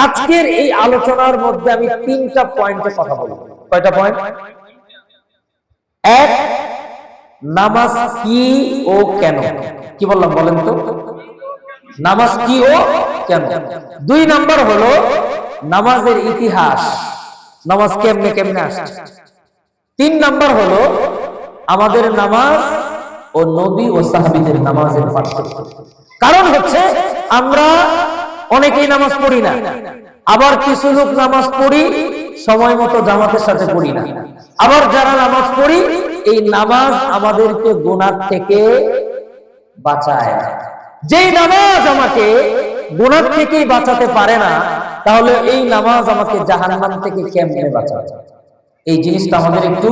আজকের এই আলোচনার মধ্যে আমি 3টা পয়েন্টে কথা বলবো। কয়টা পয়েন্ট? এক, নামাজ কি ও কেন? কি বললাম বলেন তো? নামাজ কি ও কেন। 2 নাম্বার হলো নামাজের ইতিহাস, নামাজ কেমনে কেমনে আসছে। 3 নাম্বার হলো আমাদের নামাজ ও নবী ও সাহাবীদের নামাজের পার্থক্য। কারণ হচ্ছে আমরা অনেকেই নামাজ পড়ি না, আবার কিছু লোক নামাজ পড়ি সময় মতো জামাতের সাথে পড়ি না। আবার যারা নামাজ পড়ি এই নামাজ আমাদেরকে গুনাহ থেকে বাঁচায়। যেই নামাজ আমাকে গুনাহ থেকে বাঁচাতে পারে না, তাহলে এই নামাজ আমাকে জাহান্নাম থেকে কেমনে বাঁচাবে? এই জিনিসটা আমাদের একটু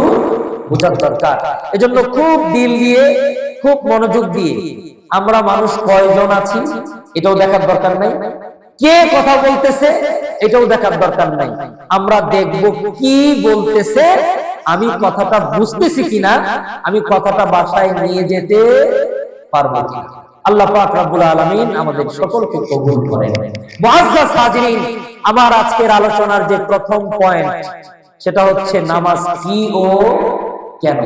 বোঝার দরকার। এজন্য খুব দিল দিয়ে, খুব মনোযোগ দিয়ে আমরা মানুষ কয়জন আছি এটাও দেখার দরকার নাই, কে কথা বলতেছে এটাও দেখার দরকার নাই। আমরা দেখব কি বলতেছে, আমি কথাটা বুঝতেছি কিনা, আমি কথাটা বাসায় নিয়ে যেতে পারবো কিনা। আল্লাহ পাক রব্বুল আলামিন আমাদের সকলকে কবুল করেন। মুআজ্জাজ হাজিরিন, আমার আজকের আলোচনার যে প্রথম পয়েন্ট সেটা হচ্ছে নামাজ কি ও কেন।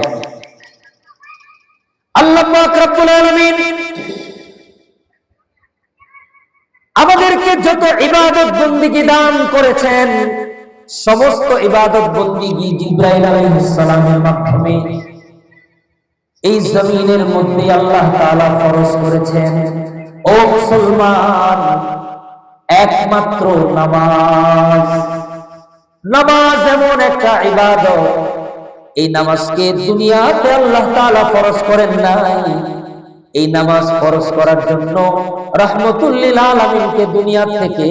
আল্লাহ পাক রব্বুল আলামিন আমাদেরকে যত ইবাদত বন্দেগী দান করেছেন, সমস্ত ইবাদত বন্দেগী জিবরাইল আলাইহিস সালামের মাধ্যমে এই জমিনের মধ্যে আল্লাহ তাআলা ফরজ করেছেন। ও মুসলমান, একমাত্র নামাজ, নামাজ এমন একটা ইবাদত, এই নামাজকে দুনিয়াতে আল্লাহ তাআলা ফরজ করেন নাই। এই নামাজ ফরজ করার জন্য রাহমাতুল লিল আলামিনকে দুনিয়া থেকে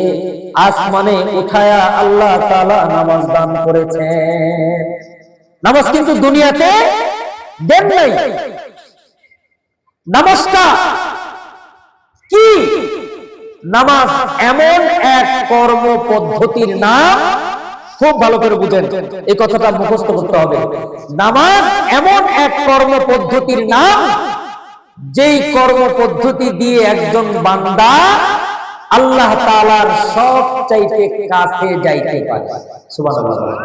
আসমানে উঠায়া আল্লাহ তাআলা নামাজ দান করেছেন। নামাজ কিন্তু দুনিয়াতে দেন নাই। নামাজটা কি? নামাজ এমন এক কর্ম পদ্ধতির নাম, খুব ভালো করে বুঝেন, এই কথাটা মুখস্থ করতে হবে। নামাজ এমন এক কর্ম পদ্ধতির নাম যেই কর্ম পদ্ধতি দিয়ে একজন বান্দা আল্লাহ তাআলার সবচাইতে কাছে যাইতে পারে। সুবহানাল্লাহ।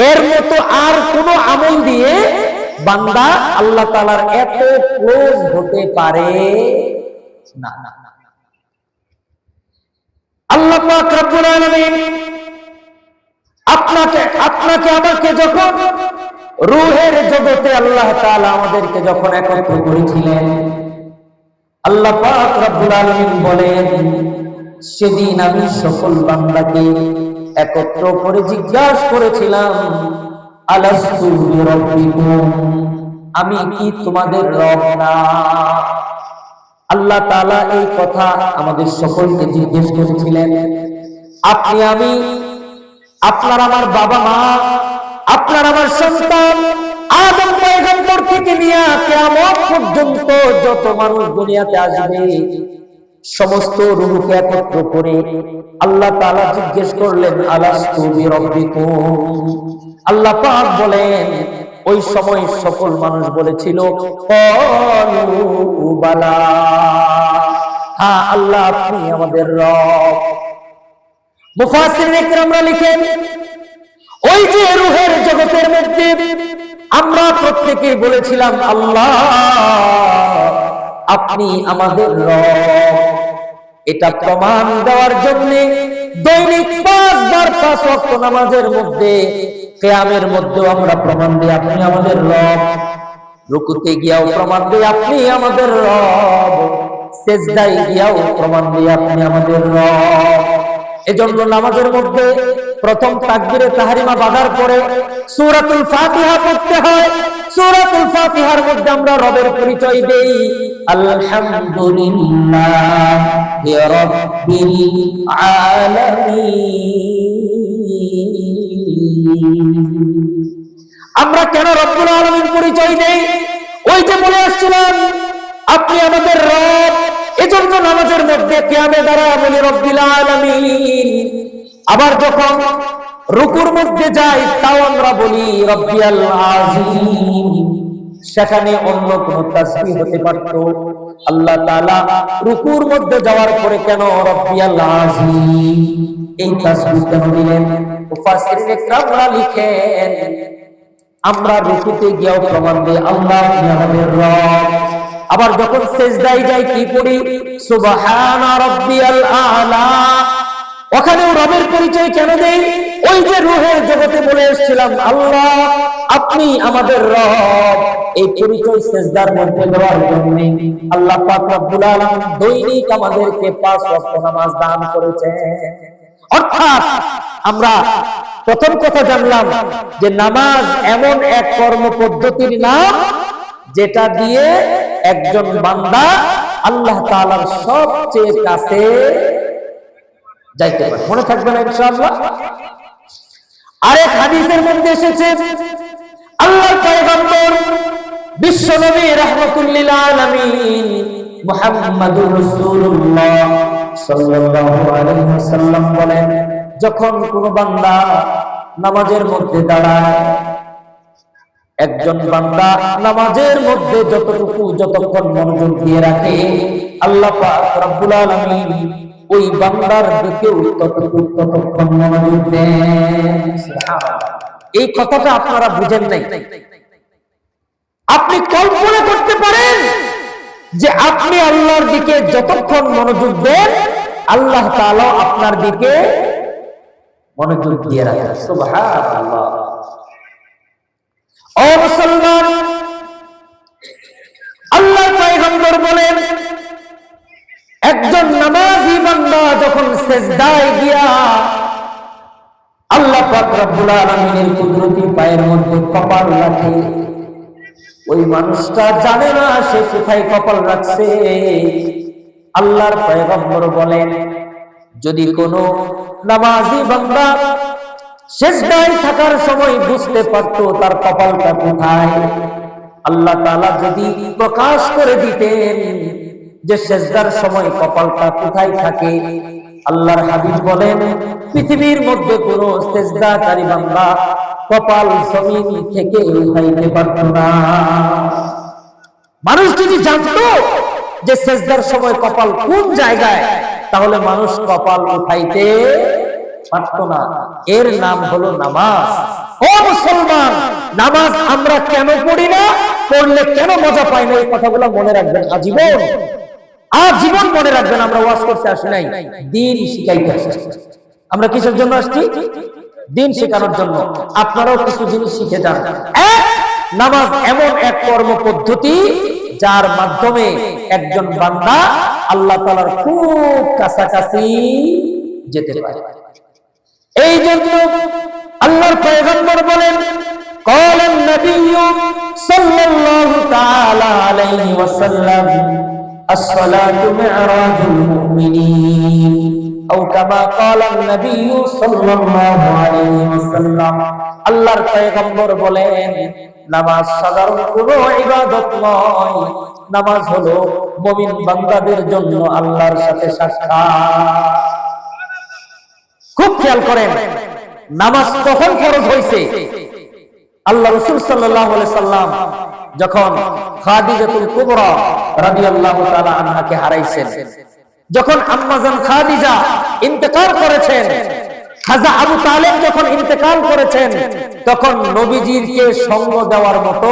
এর মতো আর কোন আমল দিয়ে বান্দা আল্লাহ তাআলার এত ক্লোজ হতে পারে না। আল্লাহ পাক রব্বুল আলামিন আপনাকে আমাকে যখন রূহের জগতে আল্লাহ তাআলা আমাদেরকে যখন একত্র করেছিলেন, আল্লাহ পাক রব্বুল আলামিন বলেন, সেদিন আমি সকল বান্দাকে একত্র করে জিজ্ঞাসা করেছিলাম, আলাস্তু বিরাব্বিকুম, আমি কি তোমাদের রব না? আল্লাহ তাআলা এই কথা আমাদের সকলকে জিজ্ঞেস করেছিলেন। আপনি আমি, আপনার আমার বাবা মা, আপনার আমার সন্তান, আদম পয়গম্বর থেকে নিয়ে কিয়ামত পর্যন্ত যত মানুষ দুনিয়াতে আসবে, সমস্ত রূহকে একত্র করে আল্লাহ তাআলা জিজ্ঞেস করলেন, আলাস্তু বিরাব্বিকুম। আল্লাহ পাক বলেন, ওই সময় সকল মানুষ বলেছিল, ক্বালু বালা, হ্যাঁ আল্লাহ আপনি আমাদের রব। মুফাসসিরিন ইকরামরা লিখেন, ওই যে রূহের জগতের মধ্যে আমরা প্রত্যেকেই বলেছিলাম, আল্লাহ আপনি আমাদের রব। এটা প্রমাণ দেওয়ার জন্য দৈনিক 5 বার 5 ওয়াক্ত নামাজের মধ্যে, কিয়ামের মধ্যেও আমরা প্রমাণ দিই আপনি আমাদের রব। রুকুতে গিয়াও প্রমাণ দিই আপনি আমাদের রব, সিজদায় গিয়াও প্রমাণ দিই আপনি আমাদের রব। এজন্য নামাজের মধ্যে প্রথম তাকবীরে তাহরিমা বাঁধার পরে সূরাতুল ফাতিহা পড়তে হয়। সূরাতুল ফাতিহার মধ্যে আমরা রবের পরিচয় দেই, আলহামদুলিল্লাহি রাব্বিল আলামিন। আমরা কেন রব্বুল আলামিন পরিচয় দেই? ওই যে বলে আসছিলাম আপনি আমাদের রব, এজন্য নামাজের মধ্যে কিয়ামে দাঁড়ায় বলি রব্বিল আলামিন। আবার যখন রুকুর মধ্যে যাই তাও আমরা বলি রব্বিয়াল আযীম। সেখানে অন্য কোন তাসবিহ হতে পারত, আল্লাহ তাআলা রুকুর মধ্যে যাওয়ার পরে কেন রব্বিয়াল আযীম এই তাসবিহ কেন দিলেন? মুফাসসিরিন ইকরামরা লিখেন আমরা রুকুতে গিয়েও প্রমাণ দেই আল্লাহ আপনি আমাদের রব। আবার যখন সিজদায় যাই কি পড়ি? সুবহানা রাব্বিয়াল আ'লা। ওখানেও রবের পরিচয় কেন দেই? ওই যে রূহের জগতে বলে এসেছিলাম আল্লাহ আপনি আমাদের রব, এই পরিচয় সিজদার মধ্যে দেওয়ার জন্য আল্লাহ পাক রব্বুল আলামিন দৈনিক আমাদেরকে 5 ওয়াক্ত নামাজ দান করেছেন। অর্থাৎ আমরা প্রথম কথা জানলাম যে নামাজ এমন এক কর্ম পদ্ধতির নাম যেটা দিয়ে একজন বান্দা আল্লাহ তাআলার সবচেয়ে কাছে যাইতে পারে। মনে থাকবে না ইনশাআল্লাহ? আরেক হাদিসের মধ্যে এসেছে আল্লাহর পয়গম্বর বিশ্ব নবী রাহমাতুল লিল আলামিন মুহাম্মাদুর রাসূলুল্লাহ সাল্লাল্লাহু আলাইহি ওয়াসাল্লাম বলেন যখন কোন বান্দা নামাজের মধ্যে দাঁড়ায়, একজন বান্দা নামাজের মধ্যে যতক্ষণ মনোযোগ দিয়ে রাখে আল্লাহ পাক রব্বুল আলামিন ওই বান্দার দিকে ততক্ষণ মনোযোগ দেন। সুবহানাল্লাহ। এই কথাটা আপনারা বুঝেন নাই। আপনি কল্পনা করতে পারেন যে আপনি আল্লাহর দিকে যতক্ষণ মনোযোগ দেন আল্লাহ তাআলা আপনার দিকে মনোযোগ দিয়ে রাখেন। সুবহানাল্লাহ। ও মুসলমান, আল্লাহর পয়গম্বর বলেন একজন নামাজি বান্দা যখন সিজদায় গিয়া আল্লাহ পাক রব্বুল আলামিনের কুদরতি পায়ের মধ্যে কপাল রাখে, ওই মানুষটা জানে না সে কোথায় কপাল রাখছে। আল্লাহর পয়গম্বর বলেন যদি কোনো নামাজি বান্দা সিজদায় থাকার সময় বুঝতে পারতো তার কপালটা কোথায়, আল্লাহ তাআলা যদি প্রকাশ করে দিতেন যে সিজদার সময় কপালটা কোথায় থাকে, আল্লাহর হাবিব বলেন পৃথিবীর মধ্যে কোনো সিজদাকারী বান্দা কপাল জমিন থেকে উঠাইতে পারত না। মানুষ যদি জানতো যে সিজদার সময় কপাল কোন জায়গায়, তাহলে মানুষ কপাল উঠাইতে পারত না। এর নাম হলো নামাজ। ও মুসলমান, নামাজ আমরা কেন পড়ি না, পড়লে কেন মজা পাই না, এই কথাগুলো মনে রাখবেন আজীবন। আজীবন মনে রাখবেন আমরা ওয়াজ করতে আসি নাই, দ্বীন শিখাইতে আসছি। আমরা কিসের জন্য আসছি? দ্বীন শেখানোর জন্য। আপনারাও কিছু জিনিস শিখে যান। নামাজ এমন এক কর্ম পদ্ধতি যার মাধ্যমে একজন বান্দা আল্লাহ তাআলার খুব কাছাকাছি যেতে পারে। এই জন্য আল্লাহর পয়গম্বর বলেন قال النبي صلى الله تعالى عليه وسلم الصلاة معراج المؤمنين أو كما قال النبي صلى الله عليه وسلم আল্লাহর পয়গম্বর বলেন নামাজ সাধারণ কোনো ইবাদত নয়, নামাজ হলো মুমিন বান্দাদের জন্য আল্লাহর সাথে সাক্ষাৎ। খুব খেয়াল করেন নামাজ কখন ফরজ হয়েছে? আল্লাহ রাসূল সাল্লাল্লাহু আলাইহি সাল্লাম যখন খাদিজাতুল কুবরা রাদিয়াল্লাহু তাআলা আনহাকে হারাইছেন, যখন আম্মাজান খাদিজা ইন্তেকাল করেছেন, খাজা আবু তালেব যখন ইন্তেকাল করেছেন, তখন নবীজিকে সঙ্গ দেওয়ার মতো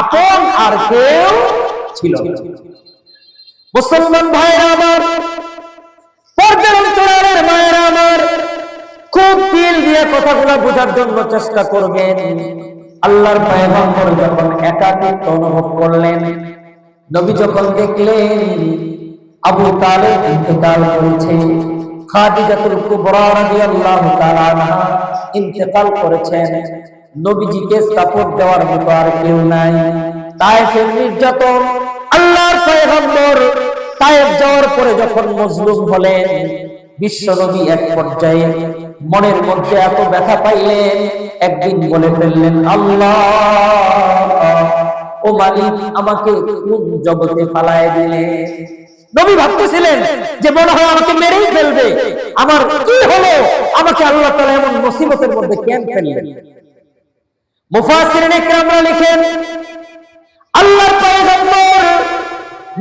আপন আর কেউ ছিল না। মুসলমান ভাইরা আমার, পর্দার অন্তরালের মায়েরা আমার, খুব দিল দিয়ে কথাগুলো বোঝার জন্য চেষ্টা করবেন। আল্লাহর পয়গম্বর যখন একাকিত্ব অনুভব করলেন, নবী যখন দেখলেন আবু তালেব ইন্তেকাল করেছে, খাদিজাতুল কুবরা রাদিয়াল্লাহু তাআলা আনহা ইন্তেকাল করেছেন, নবীজিকে সাপোর্ট দেওয়ার মতো আর কেউ নাই। তায়েফের নির্যাতন, আল্লাহর পয়গম্বর তায়েফ যাওয়ার পরে যখন মজলুম হলেন, বিশ্ব নবী এক পর্যায়ে মনের মধ্যে এত ব্যথা পাইলেন, একদিন বলে ফেললেন আল্লাহ ও মালিক আমাকে কোন জগতে ফালায় দিলে। নবী ভাবতেছিলেন যে মনে হয় আমাকে মেরেই ফেলবে, আমার কি হলো, আমাকে আল্লাহ তাআলা এমন মুসিবতের মধ্যে কেন ফেললেন। মুফাসসিরিন ইকরামরা লিখেন আল্লাহর পয়গম্বর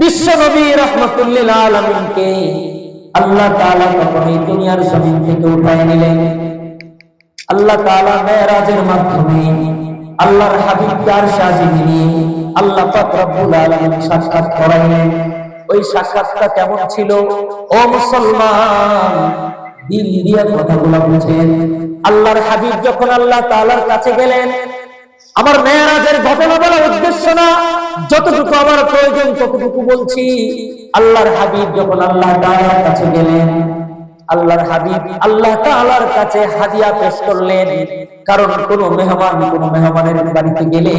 বিশ্ব নবী রাহমাতুল লিল আলামিনকে আল্লাহ তাআলা তখন এই দুনিয়ার জমিন থেকে উঠায় নিলেন। আল্লাহ তাআলা মেরাজের মাধ্যমে আল্লাহর হাবিবকে আরশে আজিমে নিয়ে আল্লাহ পাক রব্বুল আলামিন সাক্ষাৎ করাইলেন। ওই সাক্ষাৎটা কেমন ছিল ও মুসলমান, দিল দিয়ে কথাগুলো বুঝেন। আল্লাহর হাবিব যখন আল্লাহ তাআলার কাছে গেলেন, আমার মেরাজের ঘটনা বলার উদ্দেশ্য না, যতটুকু আমার প্রয়োজন ততটুকু বলছি। আল্লাহর হাবিব যখন আল্লাহ তাআলার কাছে গেলেন, আল্লাহর হাবিব আল্লাহ তাআলার কাছে হাদিয়া পেশ করলেন। কারণ কোন মেহমানের বাড়িতে গেলে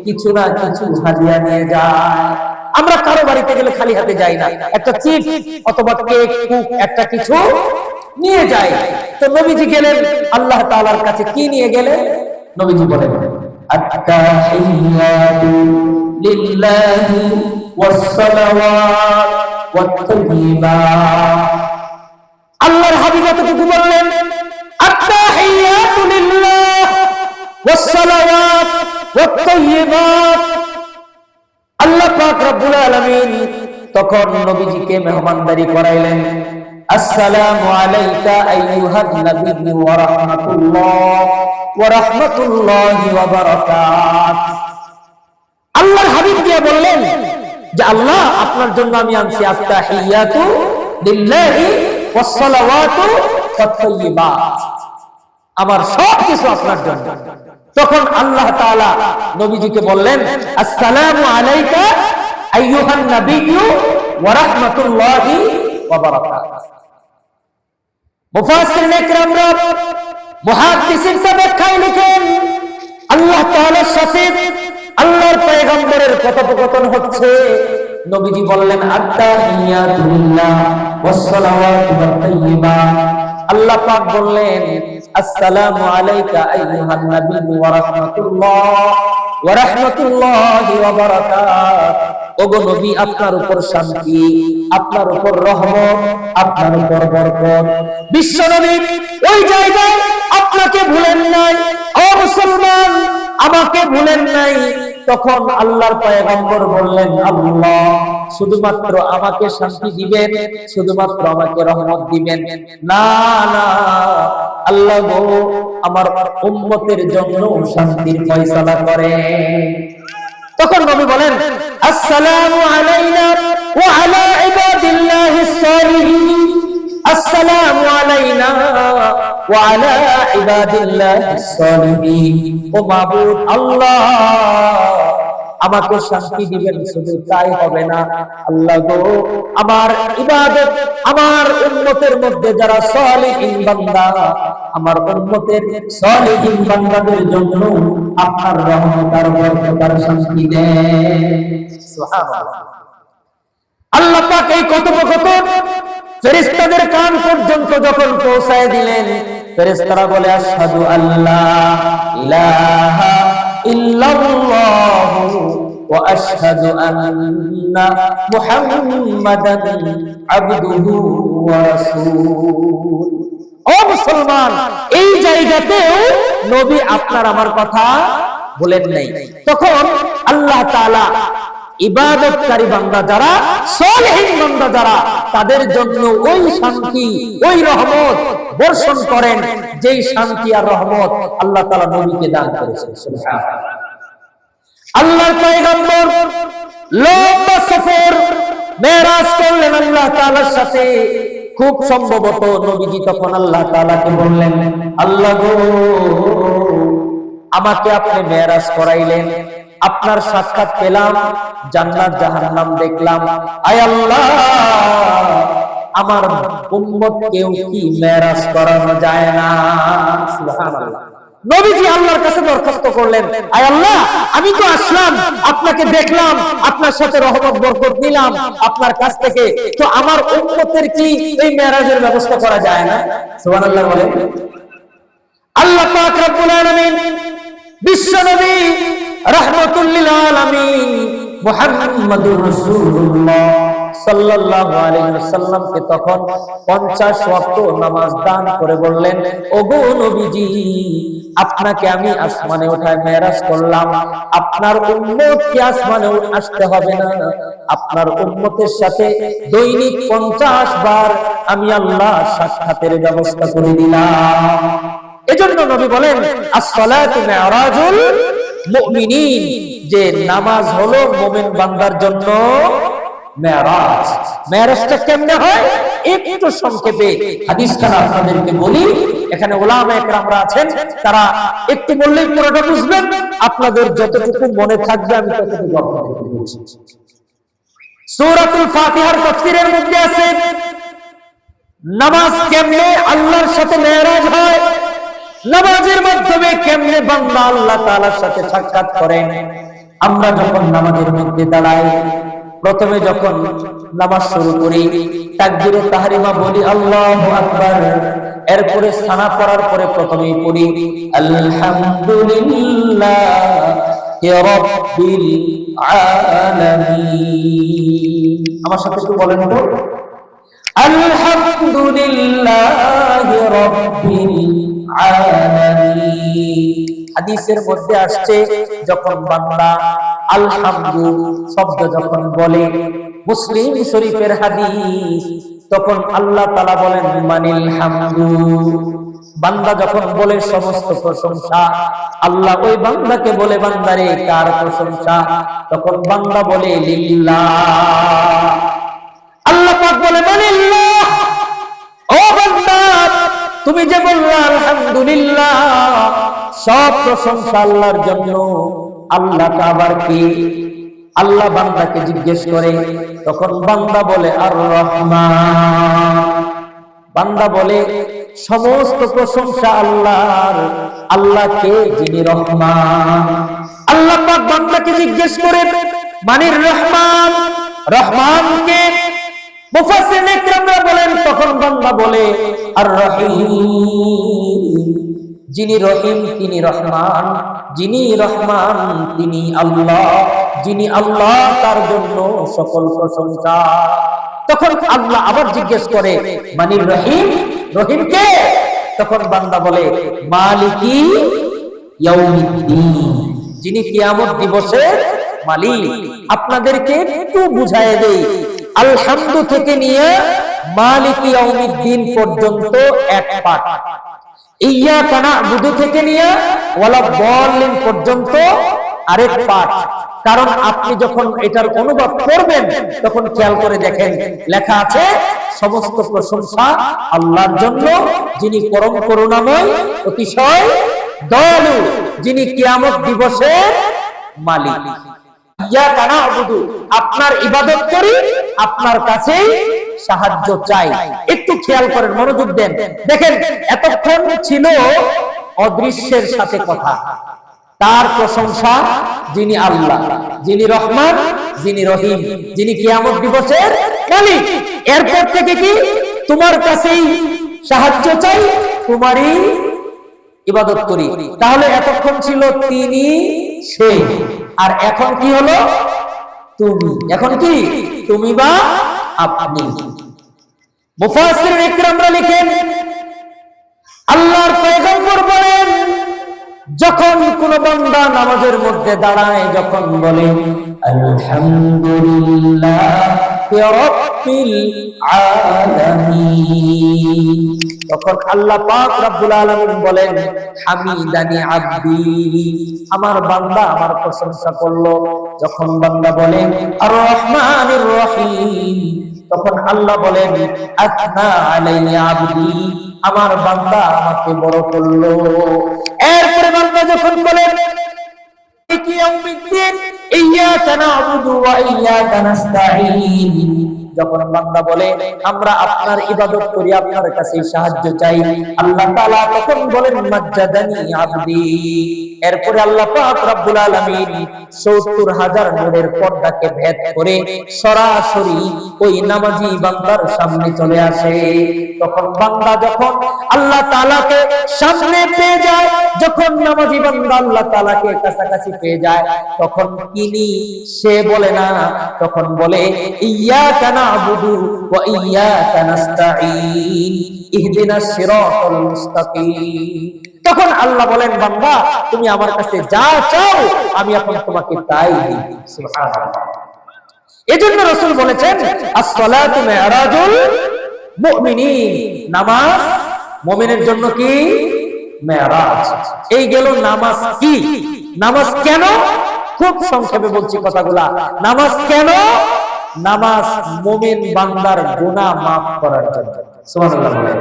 কিছু না কিছু হাদিয়া নিয়ে যায়। আমরা কারো বাড়িতে গেলে খালি হাতে যাই না, একটা চিপস অথবা কেক, একটা কিছু নিয়ে যাই। তো নবীজি গেলেন আল্লাহ তাআলার কাছে, কি নিয়ে গেলেন? নবীজি বলেন, আত-তাহিয়াতু লিল্লাহি ওয়াস-সালাওয়াত ওয়াত-তাইয়্যিবাত। আল্লাহর হাবিব এতটুকু বললেন, আত-তাহিয়াতু লিল্লাহ ওয়াস-সালাওয়াত ওয়াত-তাইয়্যিবাত। আল্লাহ পাক রব্বুল আলামিন তখন নবীজিকে মেহমানদারি করাইলেন। আসসালামু আলাইকা আইয়ুহান নাবিয়্যু ওয়া রাহমাতুল্লাহি ওয়া বারাকাতুহু। আল্লাহর হাবিব দিয়ে বললেন যে আল্লাহ আপনার জন্য আমি আনছি আত-তাহিয়াতু লিল্লাহি ওয়াস-সালাওয়াতু ওয়াত-তাইয়্যিবাত, আমার সব কিছু আপনার জন্য। তখন আল্লাহ তাআলা নবীজিকে বললেন, আসসালামু আলাইকা আইয়ুহান নাবিয়্যু ওয়া রাহমাতুল্লাহি ওয়া বারাকাতুহু। মুফাসসিরিন ইকরামরা, মুহাদ্দিসিন ব্যাখ্যায় লিখেন, আল্লাহ তাআলার সাথে আল্লাহর পয়গম্বরের কথোপকথন হচ্ছে। নবীজি বললেন, আত-তাহিয়াতু লিল্লাহ ওয়াস-সালাওয়াতু ওয়াত-তাইয়্যিবাত। আল্লাহ পাক বললেন, আসসালামু আলাইকা আইয়ুহান নাবিয়্যু ওয়া রাহমাতুল্লাহি ওয়া বারাকাতুহু। ওগো নবী, আপনার উপর শান্তি, আপনার উপর রহমত, আপনার উপর বরকত। বিশ্ব নবী ওই জায়গায় আপনাকে ভুলেন নাই। ও মুসলমান, আমাকে ভুলেন নাই। তখন আল্লাহর পয়গম্বর বললেন, আল্লাহ শুধুমাত্র আমাকে শান্তি দিবেন, শুধুমাত্র আমাকে রহমত দিবেন না, না আল্লাহ গো আমার উম্মতের জন্য শান্তির ফয়সালা করেন। তখন নবী বলেন, আসসালামু আলাইনা ওয়া আলা ইবাদিল্লাহিস সালিহিন। আসসালামু আলাইনা ওয়া আলা ইবাদিল্লাহিস সালিহিন। ও মাবুদ আল্লাহ, আমাকে শান্তি দিবেন, শুধু তাই হবে না আল্লাহ গো, আমার ইবাদত, আমার উম্মতের মধ্যে যারা সালিহিন বান্দা, আমার উম্মতের সালিহিন বান্দাদের জন্য আপনার রহমত আর বরকত আর শান্তি দেন। সুবহানাল্লাহ। আল্লাহ পাক এই কথোপকথন ফেরেশতাদের কান পর্যন্ত যখন পৌঁছায় দিলেন, ফেরেশতারা বলে, আশহাদু আল্লা ইলাহা ইল্লাল্লাহু ওয়া আশহাদু আন্না মুহাম্মাদান আবদুহু ওয়া রাসূলুহু। ও মুসলমান, এই জায়গাতেও নবী আপনার আমার কথা বলেন নাই। তখন আল্লাহ তাআলা ইবাদতকারী বান্দা যারা, সালেহীন বান্দা যারা, তাদের জন্য ওই শান্তি, ওই রহমত বর্ষণ করেন, যেই শান্তি আর রহমত আল্লাহ তাআলা নবীকে দান করেছেন। সুবহানাল্লাহ। আল্লাহর পয়গম্বর লম্বা সফর মেরাজ করলেন আল্লাহ তাআলার সাথে। খুব সম্ভবত নবীজি তখন আল্লাহ তাআলাকে বললেন, আল্লাহ গো আমাকে আপনি মেরাজ করাইলেন, আপনার সাক্ষাৎ পেলাম, জান্নাত জাহান্নাম দেখলাম, আয় আল্লাহ আমার উম্মতকেও কি মেরাজ করানো যায় না? সুবহানাল্লাহ। নবীজি আল্লাহর কাছে দরখাস্ত করলেন, আয় আল্লাহ আমি তো আসলাম, আপনাকে দেখলাম, আপনার সাথে রহমত বরকত নিলাম আপনার কাছ থেকে, তো আমার উম্মতের কি এই মেরাজের ব্যবস্থা করা যায় না? সুবহানাল্লাহ বলেন। আল্লাহ পাক রব্বুল আলামিন বিশ্ব নবী রাহমাতুল লিল আলামিন মুহাম্মাদুর রাসূলুল্লাহ সাল্লাল্লাহু আলাইহি ওয়াসাল্লামকে তখন 50 ওয়াক্ত নামাজ দান করে বললেন, ওগো নবীজি, আপনাকে আমি আসমানে ওঠায় মেরাজ করলাম, আপনার উম্মতকে আসমানে আসতে হবে না, আপনার উম্মতের সাথে দৈনিক 50 বার আমি আল্লাহ সাক্ষাতের ব্যবস্থা করে দিলাম। এজন্য নবী বলেন, as-salatu mi'rajul মুমিনিন, যে নামাজ হলো মুমিন বান্দার জন্য মেরাজ। মেরাজটা কেমনে হয় একটু সংক্ষেপে হাদিসটা আপনাদেরকে বলি। এখানে উলামায়ে কেরামরা আছেন, তারা একটু বললেই পুরোটা বুঝবেন, আপনাদের যতটুকু মনে থাকবে আমি ততটুকু আপনাদেরকে বলছি। সূরাতুল ফাতিহার তাফসীরের মধ্যে আছে নামাজ কেমনে আল্লাহর সাথে মেরাজ হয়, নামাজের মাধ্যমে কেমনে বান্দা আল্লাহ তাআলার সাথে সাক্ষাৎ করেন। আমরা যখন নামাজের মধ্যে দাঁড়াই, প্রথমে যখন নামাজ শুরু করি তাকবীরে তাহরিমা বলি আল্লাহু আকবার, এরপরে সানা পড়ার পরে প্রথমেই পড়ি আলহামদুলিল্লাহি রাব্বিল আলামিন। আমার সাথে একটু বলেন তো, আলহামদুলিল্লাহি রাব্বিল আলামিন। হাদিসের মধ্যে আসছে যখন বান্দা আলহামদু শব্দ যখন বলে, মুসলিম শরীফের হাদিস, তখন আল্লাহ তাআলা বলেন মানিল হামদু। বান্দা যখন বলে সমস্ত প্রশংসা, আল্লাহ ওই বান্দাকে বলে বান্দারে কার প্রশংসা, তখন বান্দা বলে লিল্লাহ। আল্লাহ পাক বলে মানিল্লাহ, ও বান্দা তুমি যে বললা আলহামদুলিল্লাহ, সব প্রশংসা আল্লাহর জন্য, আল্লাহ আবার কি? আল্লাহ বান্দাকে জিজ্ঞেস করে, তখন বান্দা বলে আর রহমান। বান্দা বলে সমস্ত প্রশংসা আল্লাহর, আল্লাহকে যিনি রহমান। আল্লাহ পাক বান্দাকে জিজ্ঞেস করে মানির রহমান, রহমানকে? মুফাসসিরিনে কিরামরা বলেন তখন বান্দা বলে আর রহিম, যিনি রহিম তিনি রহমান, যিনি রহমান তিনি আল্লাহ, যিনি আল্লাহ তার জন্য সকল প্রশংসা। তখন আল্লাহ আবার জিজ্ঞেস করে মানির রহিম, রহিম কে? তখন বান্দা বলে মালিকি ইয়াউমিদ্দিন, যিনি কিয়ামত দিবসের মালিক। আপনাদেরকে একটু বুঝায় দেই, আলহামদু থেকে নিয়ে মালিকি ইয়াউমিদ্দিন পর্যন্ত এক পাঠ, ইয়্যাকা না'বুদু থেকে নিয়ে ওয়ালা দাল্লিন পর্যন্ত আরেক পাঠ। কারণ আপনি যখন এটার অনুবাদ করবেন তখন খেয়াল করে দেখেন লেখা আছে সমস্ত প্রশংসা আল্লাহর জন্য, যিনি পরম করুণাময় অতিশয় দয়ালু, যিনি কিয়ামত দিবসের মালিক। ইয়্যাকা না'বুদু, আপনার ইবাদত করি, আপনার কাছেই সাহায্য চাই। একটু খেয়াল করেন, মনোযোগ দেন। দেখেন এতক্ষণ ছিল অদৃশ্যের সাথে কথা, তার প্রশংসা যিনি আল্লাহ, যিনি রহমান, যিনি রহিম, যিনি কিয়ামত দিবসের মালিক। এরপর থেকে কি তোমার কাছেই সাহায্য চাই, তোমারই ইবাদত করি। তাহলে এতক্ষণ ছিল তিনি সে, আর এখন কি হলো তুমি। এখন কি তুমি বা আপনি। মুফাসসিরিনে কিরামরা লিখেন আল্লাহর পয়গম্বর বলেন যখন কোন বান্দা নামাজের মধ্যে দাঁড়ায়, যখন বলে আলহামদুলিল্লাহি রাব্বিল আলামিন, তখন আল্লাহ পাক রব্বুল আলামিন বলেন হামিদানি আব্দি, আমার বান্দা আমার প্রশংসা করলো। যখন বান্দা বলে আর রহমানির রহিম, তখন আল্লাহ বলেন আথনা আলাইয়া আব্দি, আমার বান্দা আমাকে বড় করলো। এরপরে বান্দা যখন বলে মালিকি ইয়াউমিদ্দিন, ইয়্যাকা না'বুদু ওয়া ইয়্যাকা নাস্তাঈন, যখন বান্দা বলে আমরা আপনার ইবাদত করি, আপনার কাছে সাহায্য চাই, আল্লাহ তাআলা তখন বলেন মাজ্জাদানি আবদি। এরপরে আল্লাহ পাক রব্বুল আলামিন ৭০,০০০ নূরের পর্দাকে ভেদ করে সরাসরি ওই নামাজি বান্দার সামনে চলে আসে। তখন বান্দা যখন আল্লাহ তাআলাকে সামনে পেয়ে যায়, যখন নামাজি বান্দা আল্লাহ তাআলাকে কাছাকাছি পেয়ে যায়, তখন সে বলে না, তখন বলে ইয়্যাকা না'বুদু ওয়া ইয়্যাকা নাস্তাঈন ইহদিনাস সিরাতাল মুস্তাকিম। তখন আল্লাহ বলেন বান্দা তুমি আমার কাছে যা চাও আমি এখন তোমাকে তাই দিই। সুবহানাল্লাহ। এজন্য রাসূল বলেছেন as-সালাতু মি'রাজুল মুমিনিন, নামাজ মুমিনের জন্য কি মেরাজ। এই গেল নামাজ কি, নামাজ কেন, খুব সংক্ষেপে বলছি কথাগুলা। নামাজ কেন? নামাজ মুমিন বান্দার গুনাহ maaf করার জন্য। সুবহানাল্লাহ।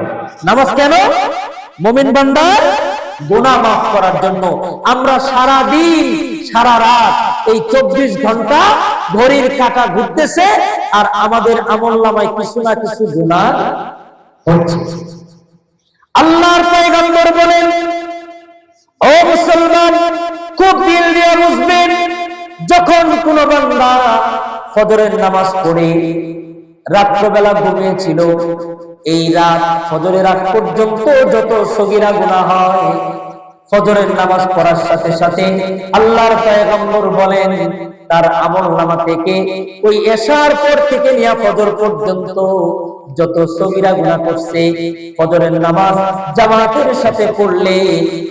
নামাজ কেন? মুমিন বান্দার গুনাহ maaf করার জন্য। আমরা সারা দিন সারা রাত এই 24 ঘন্টা ঘড়ির কাঁটা ঘুরতেছে আর আমাদের আমলনামায় কিছু না কিছু গুনাহ হচ্ছে। আল্লাহর পয়গম্বর বলেন ও মুসলমান খুব দিল দিয়ে বুঝবেন, যখন কোন বান্দা ফজরের নামাজ পড়ে রাত্রবেলা ঘুমিয়েছিল, এই রাত ফজরের আগ পর্যন্ত যত সগীরা গুনাহ হয়, ফজরের নামাজ পড়ার সাথে সাথে আল্লাহর পয়গম্বর বলেন তার আমলনামা থেকে ওই এশার পর থেকে নিয়ে ফজর পর্যন্ত যত সগীরা গুনাহ করছে, ফজরের নামাজ জামাতের সাথে পড়লে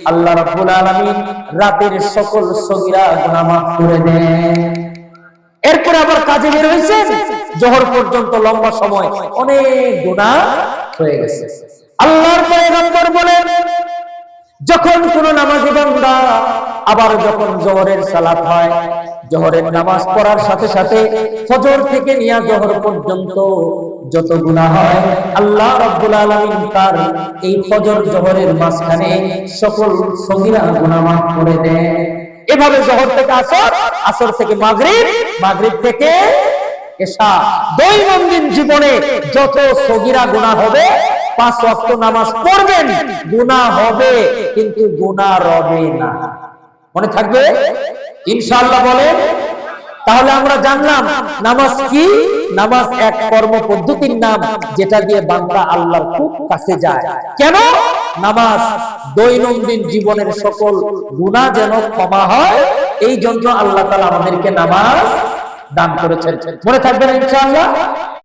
আল্লাহ রাব্বুল আলামিন রাতের সকল সগীরা গুনাহ maaf করে দেন। এরপর আবার কাজে বের হয়েছে, জোহর পর্যন্ত লম্বা সময় অনেক গুনাহ হয়ে গেছে। আল্লাহর পয়গম্বর বলেন যখন কোন নামাজি বান্দা আবার যখন জোহরের সালাত হয়, জোহরের নামাজ পড়ার সাথে সাথে ফজর থেকে নিয়ে জোহর পর্যন্ত যত গুনাহ হয় আল্লাহ রাব্বুল আলামিন তার এই ফজর জোহরের মাঝখানে সকল সগীরা গুনাহ maaf করে দেন। এভাবে জোহর থেকে আসর, আসর থেকে মাগরিব, মাগরিব থেকে এশা, দৈনন্দিন জীবনে যত সগীরা গুনাহ হবে 5 ওয়াক্ত নামাজ পড়বেন, গুনাহ হবে কিন্তু গুনাহ রবে না। মনে থাকবে ইনশাআল্লাহ বলেন। তাহলে আমরা জানলাম নামাজ কি। নামাজ এক কর্ম পদ্ধতির নাম যেটা দিয়ে বান্দা আল্লাহর খুব কাছে যায়। কেন? নামাজ দৈনন্দিন জীবনের সকল গুনাহ যেন ক্ষমা হয়, এই জন্য আল্লাহ তাআলা আমাদেরকে নামাজ দান করেছেন। মনে থাকবেন ইনশাআল্লাহ।